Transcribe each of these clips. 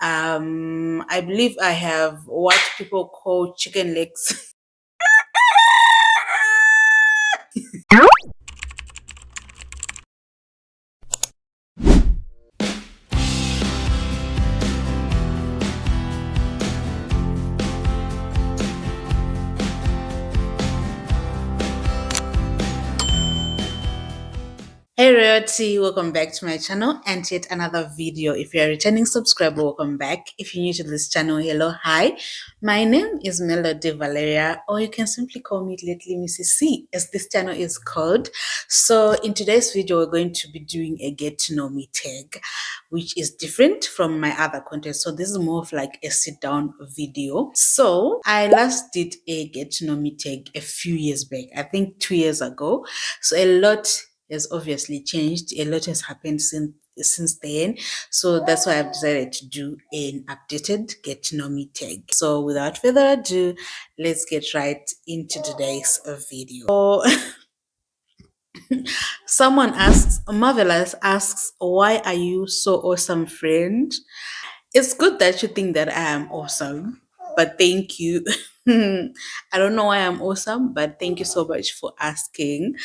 I believe I have what people call chicken legs. Hey Royalty, welcome back to my channel and yet another video. If you're a returning subscriber, welcome back. If you're new to this channel, hello, hi. My name is Melody Valeria, or you can simply call me lately Mrs. C, as this channel is called. So in today's video, we're going to be doing a get to know me tag, which is different from my other content. So this is more of like a sit down video. So I last did a get to know me tag a few years back, I think 2 years ago. So a lot has obviously changed. A lot has happened since then. So that's why I've decided to do an updated get to know me tag. So without further ado, let's get right into today's video. So someone asks, Marvelous asks, why are you so awesome, friend? It's good that you think that I am awesome, but thank you. I don't know why I'm awesome, but thank you so much for asking.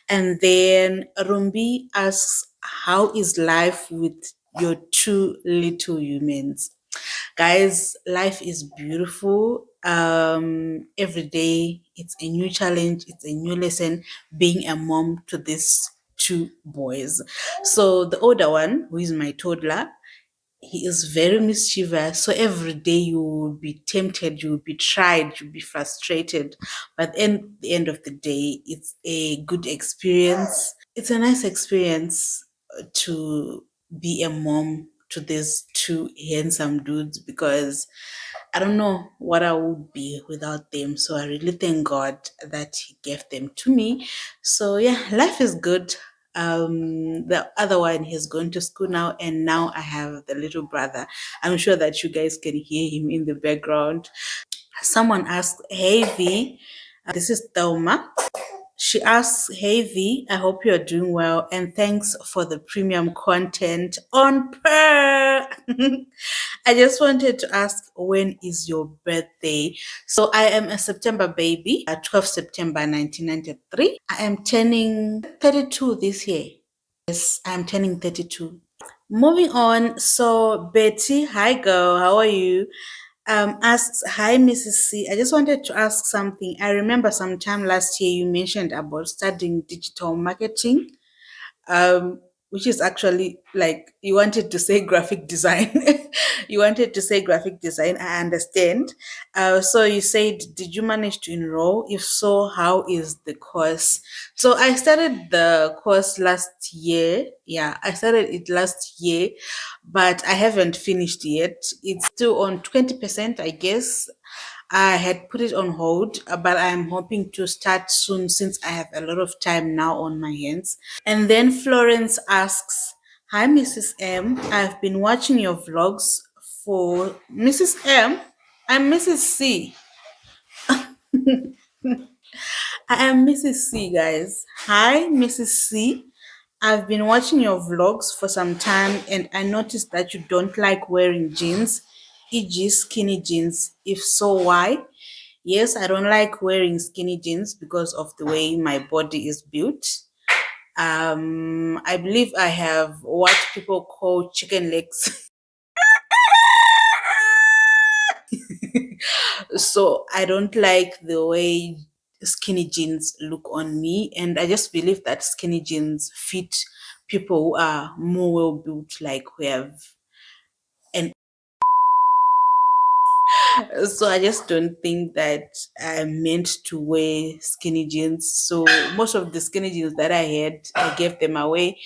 And then Rumbi asks, how is life with your two little humans? Guys, life is beautiful. Every day it's a new challenge, it's a new lesson being a mom to these two boys. So the older one, who is my toddler, he is very mischievous. So every day you will be tempted, you will be tried, you'll be frustrated. But in the end of the day, it's a good experience. It's a nice experience to be a mom to these two handsome dudes, because I don't know what I would be without them. So I really thank God that He gave them to me. So yeah, life is good. The other one has gone to school now, and now I have the little brother. I'm sure that you guys can hear him in the background. Someone asked, hey V, this is Thelma. She asks, hey V, I hope you're doing well and thanks for the premium content on Per. I just wanted to ask, when is your birthday? So I am a September baby, 12 September 1993. I am turning 32 this year. Yes, I'm turning 32. Moving on, so Betty, hi girl, how are you? Asks, hi Mrs. C. I just wanted to ask something. I remember sometime last year you mentioned about studying digital marketing, which is actually like you wanted to say graphic design. You wanted to say graphic design. I understand. So you said, did you manage to enroll? If so, how is the course? So I started the course last year. Yeah, I started it last year, but I haven't finished yet. It's still on 20%, I guess. I had put it on hold, but I'm hoping to start soon since I have a lot of time now on my hands. And then Florence asks, hi, Mrs. M. I've been watching your vlogs for Mrs. M. I'm Mrs. C. I am Mrs. C, guys. Hi, Mrs. C. I've been watching your vlogs for some time and I noticed that you don't like wearing jeans, e.g., skinny jeans. If so, why? Yes, I don't like wearing skinny jeans because of the way my body is built. I believe I have what people call chicken legs. So I don't like the way skinny jeans look on me. And I just believe that skinny jeans fit people who are more well built, like who have an. So I just don't think that I'm meant to wear skinny jeans. So most of the skinny jeans that I had, I gave them away.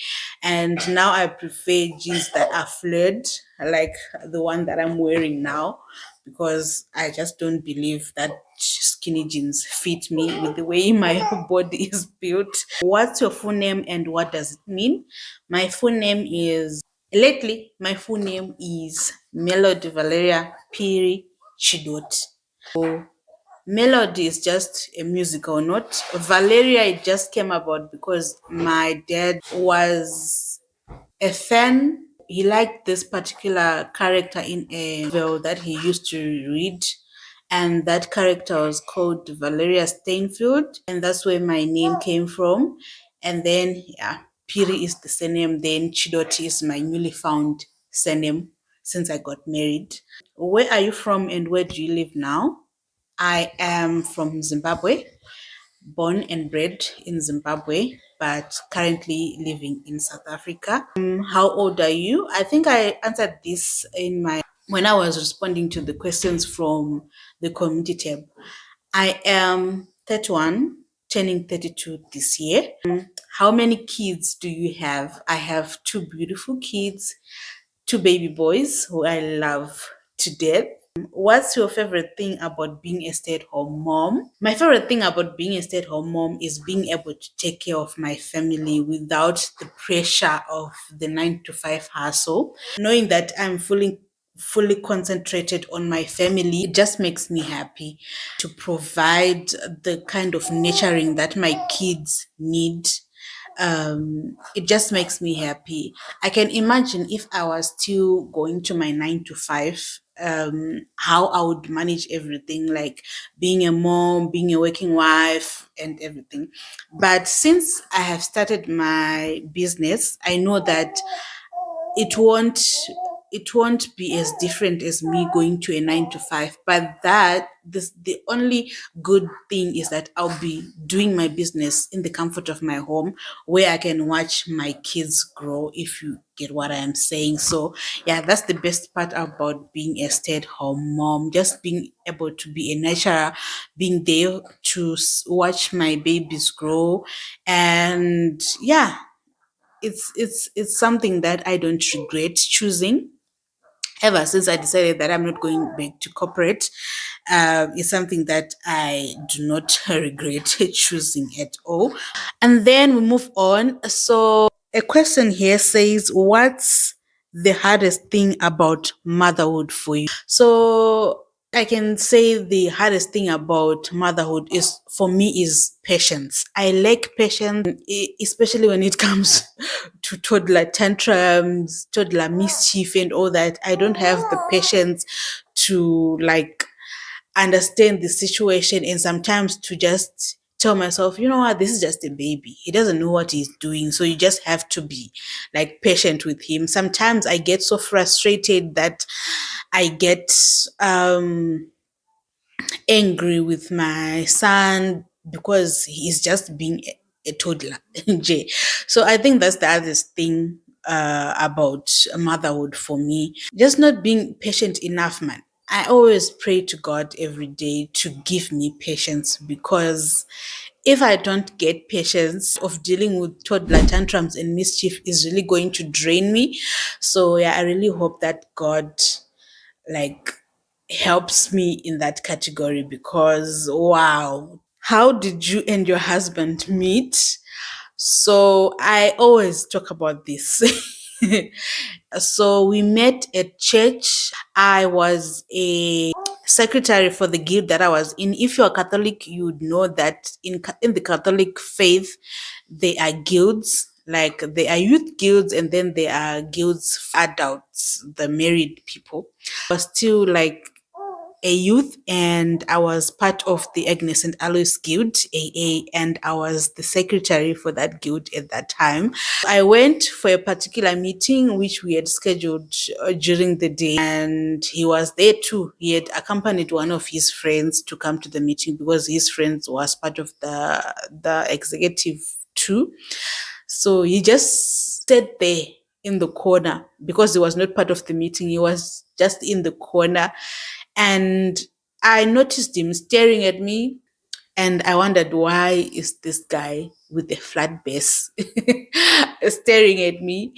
And now I prefer jeans that are flared, like the one that I'm wearing now, because I just don't believe that skinny jeans fit me with the way my body is built. What's your full name and what does it mean? My full name is, lately, my full name is Melody Valeria Piri Chidot. So Melody is just a musical note. Valeria, it just came about because my dad was a fan he liked this particular character in a novel that he used to read, and that character was called Valeria Steinfeld, and that's where my name came from. And then, yeah, Piri is the surname, then Chidoti is my newly found surname since I got married. Where are you from and where do you live now? I am from Zimbabwe, born and bred in Zimbabwe, but currently living in South Africa. How old are you? I think I answered this in my when I was responding to the questions from the community tab. I am 31, turning 32 this year. How many kids do you have? I have two beautiful kids, two baby boys who I love to death. What's your favorite thing about being a stay at home mom? My favorite thing about being a stay at home mom is being able to take care of my family without the pressure of the 9 to 5 hustle. Knowing that I'm fully concentrated on my family, it just makes me happy to provide the kind of nurturing that my kids need. It just makes me happy. I can imagine if I was still going to my 9 to 5, how I would manage everything, like being a mom, being a working wife, and everything. But since I have started my business, I know that it won't it won't be as different as me going to a 9 to 5, but that this the only good thing is that I'll be doing my business in the comfort of my home, where I can watch my kids grow, if you get what I am saying. So yeah, that's the best part about being a stay-at-home mom, just being able to be a nurturer, being there to watch my babies grow. And yeah, it's something that I don't regret choosing. Ever since I decided that I'm not going back to corporate, it's something that I do not regret choosing at all. And then we move on. So a question here says, "What's the hardest thing about motherhood for you?" So I can say the hardest thing about motherhood is for me is patience. I lack patience, especially when it comes to toddler tantrums, toddler mischief, and all that. I don't have the patience to like understand the situation, and sometimes to just tell myself, you know what, this is just a baby. He doesn't know what he's doing. So you just have to be like patient with him. Sometimes I get so frustrated that I get angry with my son because he's just being a toddler. Jay. So I think that's the hardest thing about motherhood for me. Just not being patient enough, man. I always pray to God every day to give me patience, because if I don't get patience of dealing with toddler tantrums and mischief is really going to drain me. So yeah, I really hope that God like helps me in that category, because wow. How did you and your husband meet? So I always talk about this. So we met at church. I was a secretary for the guild that I was in. If you're Catholic, you would know that in the Catholic faith, there are guilds. Like there are youth guilds, and then there are guilds for adults, the married people. But still like a youth, and I was part of the Agnes and Alois Guild, AA, and I was the secretary for that guild at that time. I went for a particular meeting which we had scheduled during the day, and he was there too. He had accompanied one of his friends to come to the meeting because his friends was part of the executive too. So he just sat there in the corner because he was not part of the meeting. He was just in the corner, and I noticed him staring at me, and I wondered, why is this guy with a flat bass staring at me?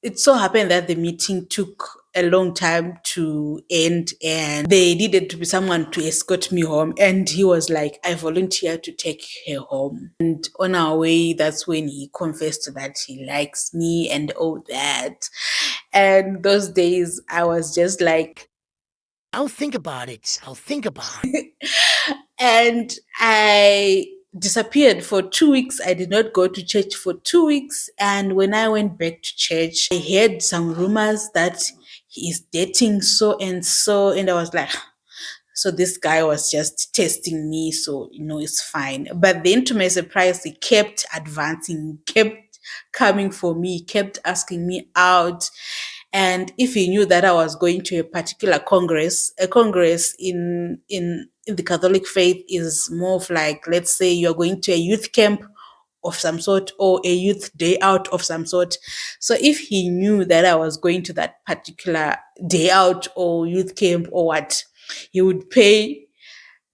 It so happened that the meeting took a long time to end, and they needed to be someone to escort me home. And he was like, I volunteered to take her home. And on our way, that's when he confessed that he likes me and all that. And those days, I was just like, I'll think about it. I'll think about it. and I disappeared for 2 weeks. I did not go to church for 2 weeks. And when I went back to church, I heard some rumors that he is dating so and so. And I was like, so this guy was just testing me. So, it's fine. But then to my surprise, he kept advancing, kept coming for me, kept asking me out. And if he knew that I was going to a particular congress, a congress in the Catholic faith is more of like, let's say you're going to a youth camp of some sort or a youth day out of some sort. So if he knew that I was going to that particular day out or youth camp or what, he would pay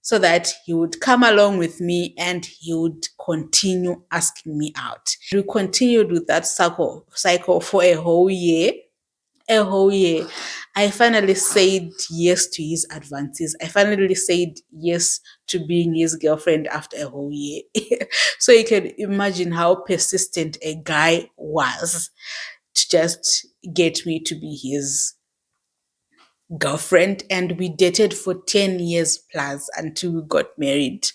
so that he would come along with me and he would continue asking me out. We continued with that cycle for a whole year. A whole year. I finally said yes to his advances. I finally said yes to being his girlfriend after a whole year. So you can imagine how persistent a guy was to just get me to be his girlfriend. And we dated for 10 years plus until we got married.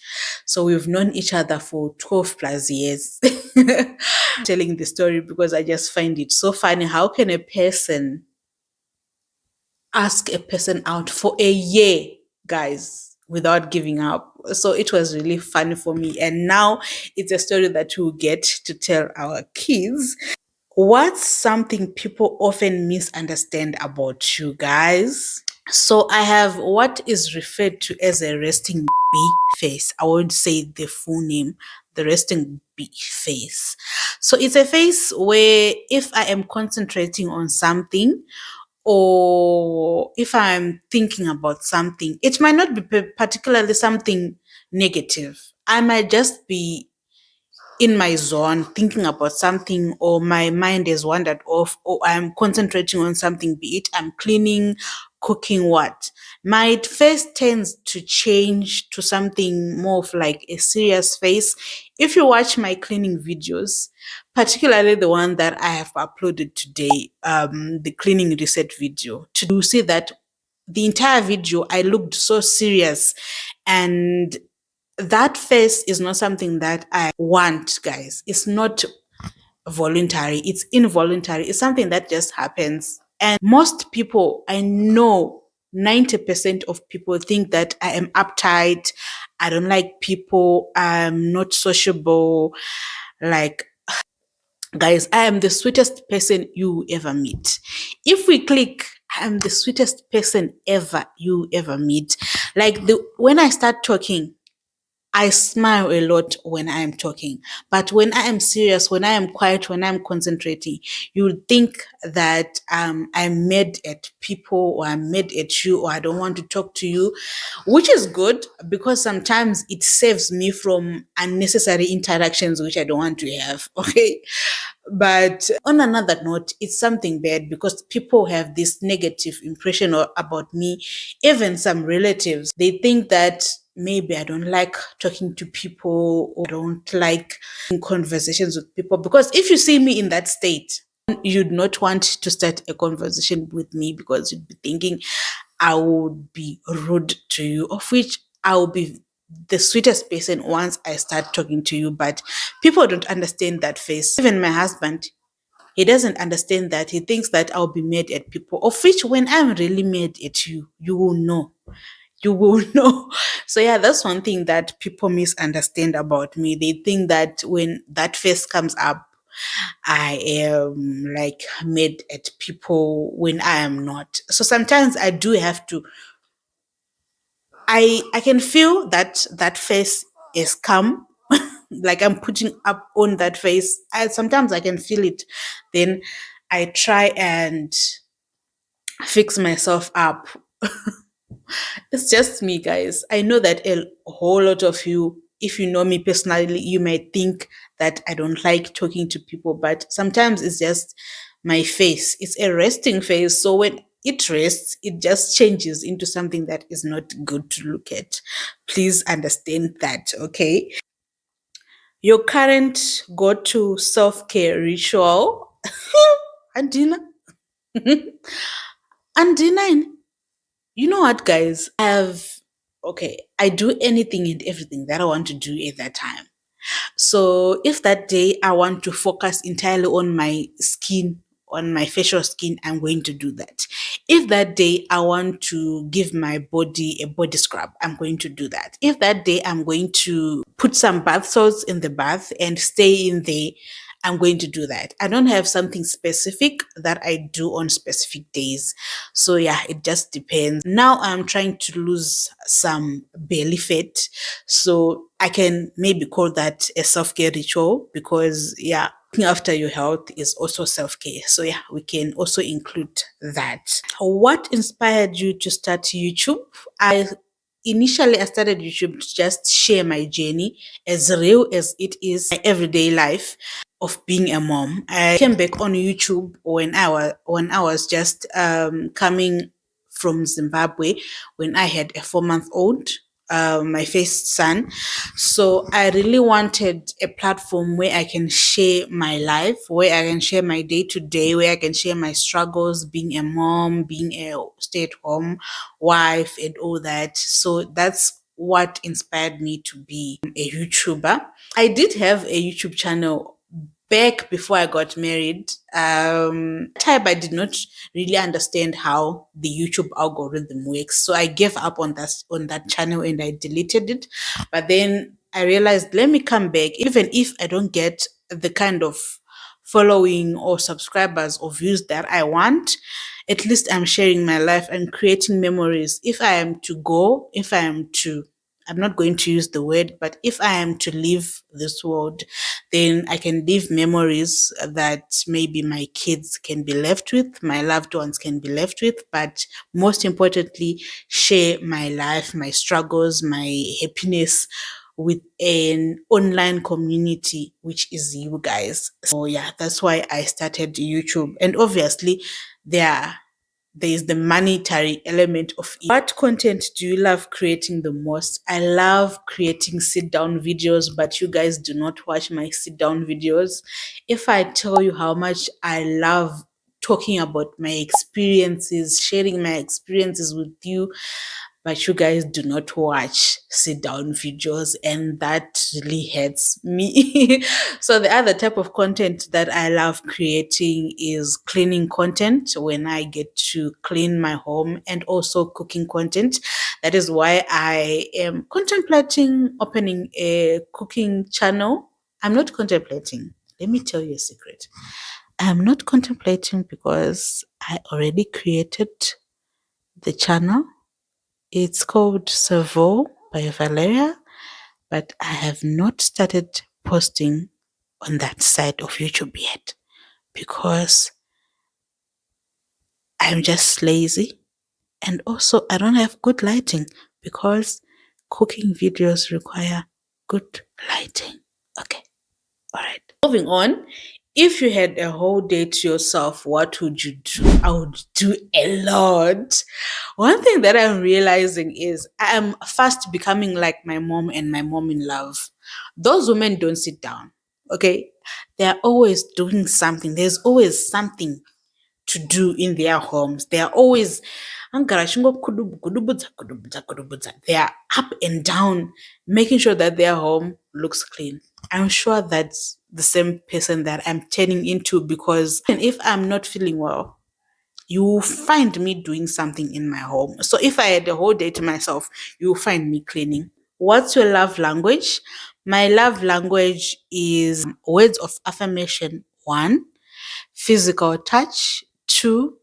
So we've known each other for 12 plus years. Telling the story because I just find it so funny. How can a person ask a person out for a year, guys, without giving up? So it was really funny for me. And now it's a story that we'll get to tell our kids. What's something people often misunderstand about you, guys? So I have what is referred to as a resting B face. I won't say the full name, the resting B face. So it's a face where if I am concentrating on something, or if I'm thinking about something, it might not be particularly something negative. I might just be in my zone thinking about something, or my mind has wandered off, or I'm concentrating on something, be it I'm cleaning, cooking, what. My face tends to change to something more of like a serious face. If you watch my cleaning videos, particularly the one that I have uploaded today, the cleaning reset video, to see that the entire video I looked so serious, and that face is not something that I want, guys. It's not voluntary, it's involuntary. It's something that just happens. And most people, I know 90% of people think that I am uptight, I don't like people, I'm not sociable. Like, guys, I am the sweetest person you ever meet. If we click, I am the sweetest person ever you ever meet. Like, when I start talking, I smile a lot when I am talking, but when I am serious, when I am quiet, when I'm concentrating, you would think that I'm mad at people, or I'm mad at you, or I don't want to talk to you, which is good because sometimes it saves me from unnecessary interactions which I don't want to have. Okay. But on another note, it's something bad because people have this negative impression about me. Even some relatives, they think that maybe I don't like talking to people, or don't like conversations with people. Because if you see me in that state, you'd not want to start a conversation with me because you'd be thinking I would be rude to you, of which I will be the sweetest person once I start talking to you. But people don't understand that face. Even my husband, he doesn't understand that. He thinks that I'll be mad at people, of which when I'm really mad at you, you will know. You will know. So yeah, that's one thing that people misunderstand about me. They think that when that face comes up, I am like mad at people when I am not. So sometimes I do have to, I can feel that that face is calm, like I'm putting up on that face. Sometimes I can feel it. Then I try and fix myself up. It's just me, guys. I know that a whole lot of you, if you know me personally, you might think that I don't like talking to people, but sometimes it's just my face. It's a resting face. So when it rests, it just changes into something that is not good to look at. Please understand that, okay? Your current go to self care ritual? Andina? Andina, you know what, guys? I do anything and everything that I want to do at that time. So if that day I want to focus entirely on my skin, on my facial skin, I'm going to do that. If that day I want to give my body a body scrub, I'm going to do that. If that day I'm going to put some bath salts in the bath and stay in there, I'm going to do that. I don't have something specific that I do on specific days. So yeah, it just depends. Now I'm trying to lose some belly fat. So I can maybe call that a self-care ritual because yeah, looking after your health is also self-care. So yeah, we can also include that. What inspired you to start YouTube? I started YouTube to just share my journey as real as it is my everyday life of being a mom. I came back on YouTube when I was just coming from Zimbabwe when I had a 4 month old, my first son. So I really wanted a platform where I can share my life, where I can share my day to day, where I can share my struggles being a mom, being a stay at home wife, and all that. So that's what inspired me to be a YouTuber. I did have a YouTube channel back before I got married. Type I did not really understand how the YouTube algorithm works, so I gave up on that channel and I deleted it. But then I realized, let me come back, even if I don't get the kind of following or subscribers or views that I want. At least I'm sharing my life and creating memories. I'm not going to use the word, but if I am to leave this world, then I can leave memories that maybe my kids can be left with, my loved ones can be left with, but most importantly, share my life, my struggles, my happiness with an online community, which is you guys. So yeah, that's why I started YouTube. And obviously, there there is the monetary element of it. What content do you love creating the most? I love creating sit down videos, but you guys do not watch my sit down videos. If I tell you how much I love talking about my experiences, sharing my experiences with you, but you guys do not watch sit down videos, and that really hurts me. So the other type of content that I love creating is cleaning content, when I get to clean my home, and also cooking content. That is why I am contemplating opening a cooking channel. I'm not contemplating. Let me tell you a secret. I'm not contemplating because I already created the channel. It's called Servo by Valeria, but I have not started posting on that side of YouTube yet because I'm just lazy, and also I don't have good lighting because cooking videos require good lighting. Okay, all right. Moving on. If you had a whole day to yourself, what would you do? I would do a lot. One thing that I'm realizing is I am fast becoming like my mom and my mom in love. Those women don't sit down. Okay. They're always doing something. There's always something to do in their homes. They are always they are up and down, making sure that their home looks clean. I'm sure that's the same person that I'm turning into, because even if I'm not feeling well, you will find me doing something in my home. So if I had a whole day to myself, you will find me cleaning. What's your love language? My love language is words of affirmation, one, physical touch, two,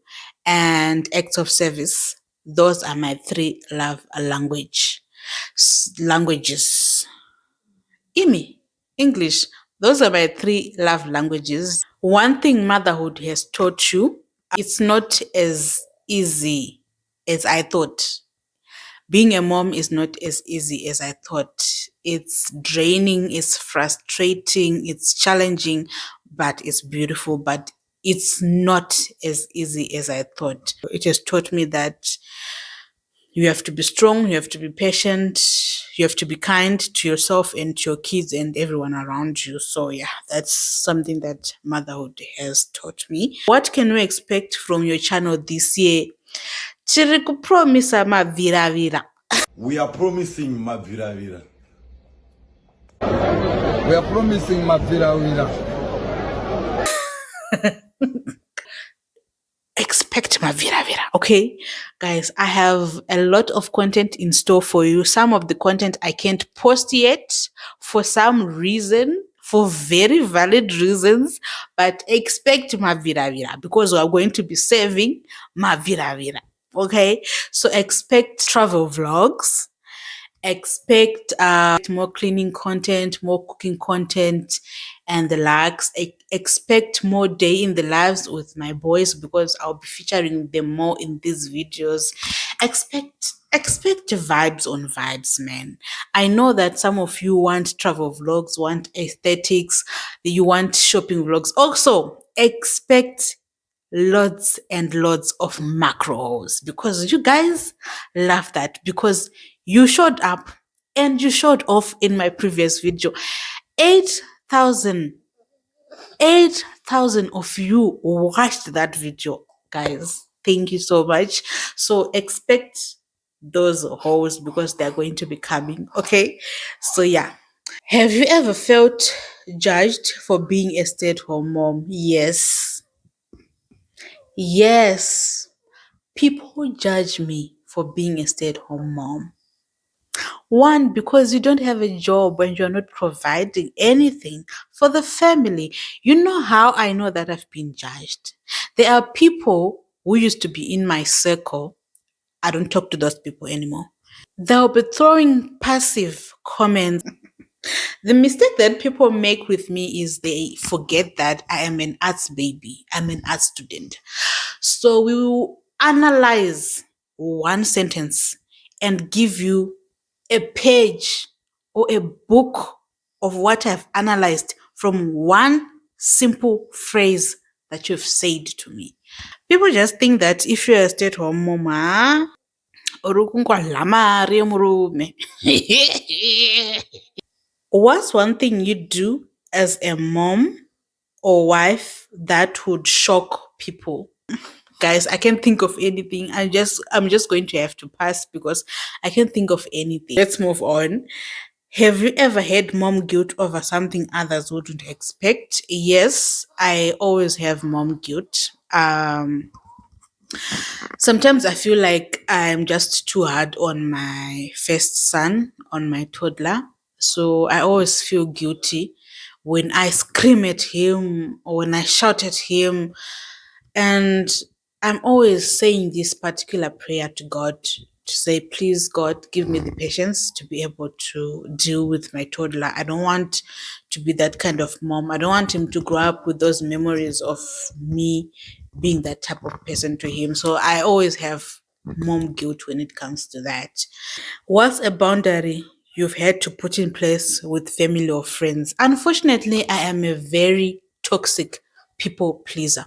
and acts of service. Those are my three love languages. Imi, English. Those are my three love languages. One thing motherhood has taught you, it's not as easy as I thought. Being a mom is not as easy as I thought. It's draining, it's frustrating, it's challenging, but it's beautiful. But it's not as easy as I thought. It has taught me that you have to be strong, you have to be patient, you have to be kind to yourself and to your kids and everyone around you. So, yeah, that's something that motherhood has taught me. What can we expect from your channel this year? Chiri kupromisa maviravira. We are promising Mavira Vira. We are promising Mavira Wira. Expect my Vira Vira. Okay, guys, I have a lot of content in store for you. Some of the content I can't post yet for some reason, for very valid reasons, but expect my Vira Vira because we are going to be saving my Vira Vira. Okay, so expect travel vlogs, expect more cleaning content, more cooking content, and the likes. Expect more day in the lives with my boys because I'll be featuring them more in these videos. Expect vibes on vibes, man. I know that some of you want travel vlogs, want aesthetics, you want shopping vlogs. Also, expect lots and lots of macros because you guys love that because you showed up and you showed off in my previous video. 8,000 8,000 of you watched that video, guys. Thank you so much. So expect those hauls because they're going to be coming. Okay. So yeah. Have you ever felt judged for being a stay-at-home mom? Yes. Yes. People judge me for being a stay at home mom. One, because you don't have a job and you're not providing anything for the family. You know how I know that I've been judged? There are people who used to be in my circle. I don't talk to those people anymore. They'll be throwing passive comments. The mistake that people make with me is they forget that I am an arts baby. I'm an art student. So we will analyze one sentence and give you a page or a book of what I've analyzed from one simple phrase that you've said to me. People just think that if you're a stay-at-home mama, what's one thing you do as a mom or wife that would shock people? Guys, I can't think of anything. I'm just going to have to pass because I can't think of anything. Let's move on. Have you ever had mom guilt over something others wouldn't expect? Yes, I always have mom guilt. Sometimes I feel like I'm just too hard on my first son, on my toddler. So I always feel guilty when I scream at him or when I shout at him. And I'm always saying this particular prayer to God to say, please, God, give me the patience to be able to deal with my toddler. I don't want to be that kind of mom. I don't want him to grow up with those memories of me being that type of person to him. So I always have mom guilt when it comes to that. What's a boundary you've had to put in place with family or friends? Unfortunately, I am a very toxic people pleaser.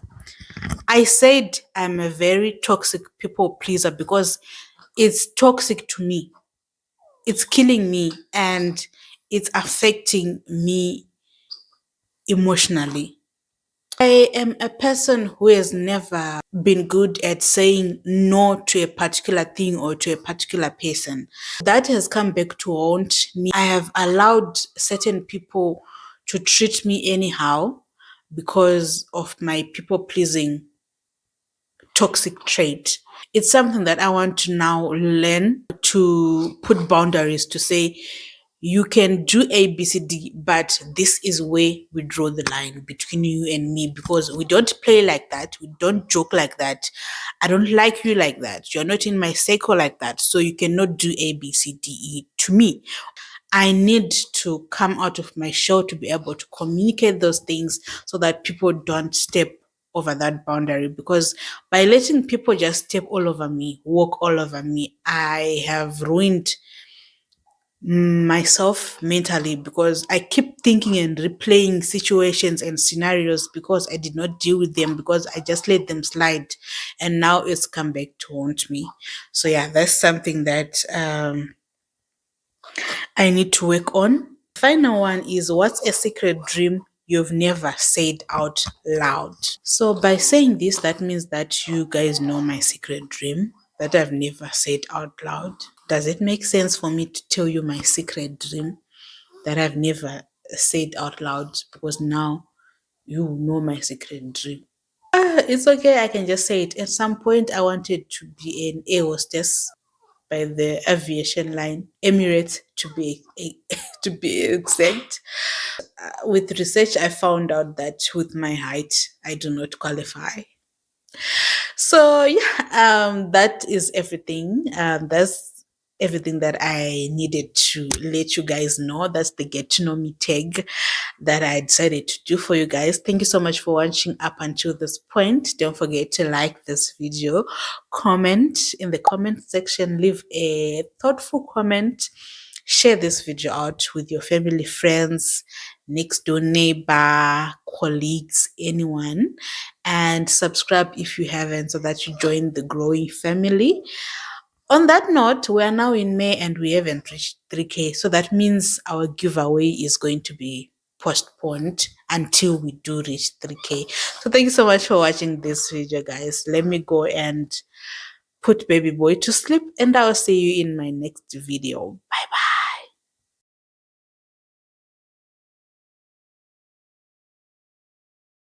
I said I'm a very toxic people pleaser because it's toxic to me. It's killing me and it's affecting me emotionally. I am a person who has never been good at saying no to a particular thing or to a particular person. That has come back to haunt me. I have allowed certain people to treat me anyhow because of my people pleasing toxic trait. It's something that I want to now learn to put boundaries to say, you can do A, B, C, D, but this is where we draw the line between you and me because we don't play like that. We don't joke like that. I don't like you like that. You're not in my circle like that. So you cannot do A, B, C, D, E to me. I need to come out of my shell to be able to communicate those things so that people don't step over that boundary because by letting people just step all over me, walk all over me, I have ruined myself mentally because I keep thinking and replaying situations and scenarios because I did not deal with them because I just let them slide and now it's come back to haunt me. So yeah, that's something that I need to work on. Final one is, what's a secret dream you've never said out loud? So by saying this, that means that you guys know my secret dream that I've never said out loud. Does it make sense for me to tell you my secret dream that I've never say it out loud because now you know my secret dream. It's okay. I can just say it. At some point, I wanted to be an air hostess by the aviation line, Emirates to be exact. With research, I found out that with my height, I do not qualify. So yeah, that is everything. That's everything that I needed to let you guys know. That's the get to know me tag that I decided to do for you guys. Thank you so much for watching up until this point. Don't forget to like this video, comment in the comment section, leave a thoughtful comment, share this video out with your family, friends, next door neighbor, colleagues, anyone, and subscribe if you haven't so that you join the growing family. On that note, we are now in May and we haven't reached 3K. So that means our giveaway is going to be postponed until we do reach 3K. So thank you so much for watching this video, guys. Let me go and put baby boy to sleep and I'll see you in my next video. Bye bye.